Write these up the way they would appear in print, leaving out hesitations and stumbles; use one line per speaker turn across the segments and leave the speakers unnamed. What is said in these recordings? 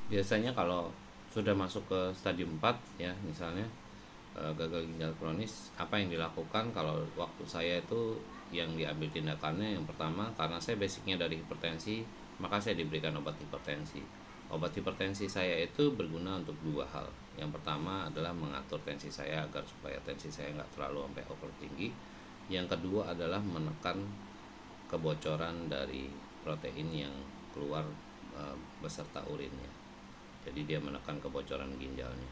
Biasanya kalau sudah masuk ke stadium 4 ya, misalnya gagal ginjal kronis, apa yang dilakukan kalau waktu saya itu yang diambil tindakannya? Yang pertama, karena saya basicnya dari hipertensi, maka saya diberikan obat hipertensi. Obat hipertensi saya itu berguna untuk dua hal. Yang pertama adalah mengatur tensi saya agar supaya tensi saya nggak terlalu sampai over tinggi. Yang kedua adalah menekan kebocoran dari protein yang keluar beserta urinnya. Jadi dia menekan kebocoran ginjalnya.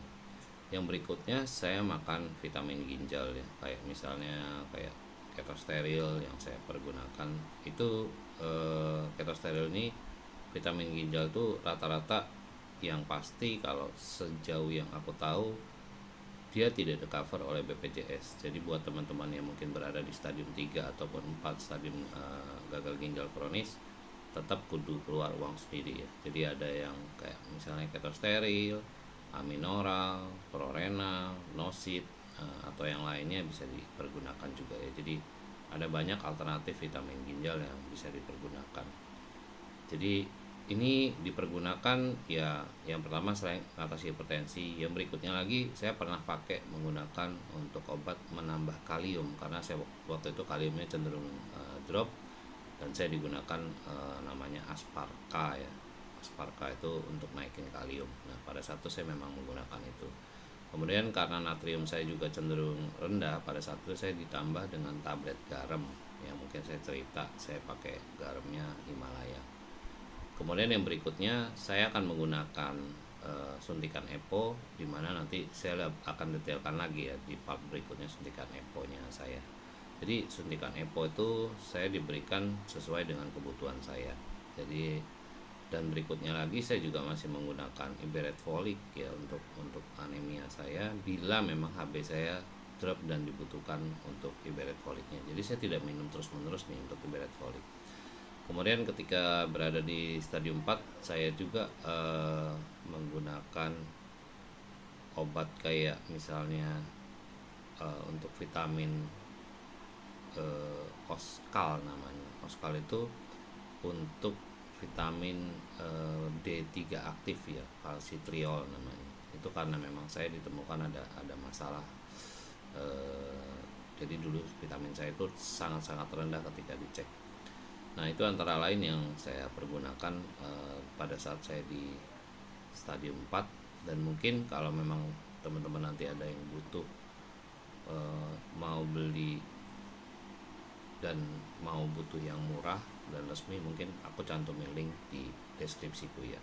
Yang berikutnya saya makan vitamin ginjal ya, kayak misalnya kayak ketosteril yang saya pergunakan itu. Ketosteril ini vitamin ginjal tuh rata-rata yang pasti kalau sejauh yang aku tahu dia tidak di cover oleh BPJS. Jadi buat teman-teman yang mungkin berada di stadium 3 ataupun 4 stadium gagal ginjal kronis, tetap kudu keluar uang sendiri ya. Jadi ada yang kayak misalnya ketosteril, aminoral, prorenal, nosit, atau yang lainnya bisa dipergunakan juga ya. Jadi ada banyak alternatif vitamin ginjal yang bisa dipergunakan. Jadi ini dipergunakan ya, yang pertama selain atasi hipertensi, yang berikutnya lagi saya pernah pakai menggunakan untuk obat menambah kalium, karena saya waktu itu kaliumnya cenderung drop, dan saya digunakan namanya Asparka ya. Asparka itu untuk naikin kalium. Nah pada saat itu saya memang menggunakan itu. Kemudian karena natrium saya juga cenderung rendah, pada saat itu saya ditambah dengan tablet garam. Ya mungkin saya cerita saya pakai garamnya Himalaya. Kemudian yang berikutnya saya akan menggunakan suntikan EPO, di mana nanti saya akan detailkan lagi ya di part berikutnya suntikan EPO-nya saya. Jadi suntikan EPO itu saya diberikan sesuai dengan kebutuhan saya. Jadi dan berikutnya lagi saya juga masih menggunakan ibarat folik ya untuk anemia saya bila memang HB saya drop dan dibutuhkan untuk ibarat foliknya. Jadi saya tidak minum terus-menerus nih untuk ibarat folik. Kemudian ketika berada di stadium 4 saya juga menggunakan obat kayak misalnya untuk vitamin Oskal namanya. Oskal itu untuk vitamin D3 aktif ya, kalsitriol namanya. Itu karena memang saya ditemukan ada masalah. Jadi dulu vitamin saya itu sangat-sangat rendah ketika dicek. Nah itu antara lain yang saya pergunakan pada saat saya di stadium 4. Dan mungkin kalau memang teman-teman nanti ada yang butuh mau beli dan mau butuh yang murah dan resmi, mungkin aku cantumin link di deskripsiku ya.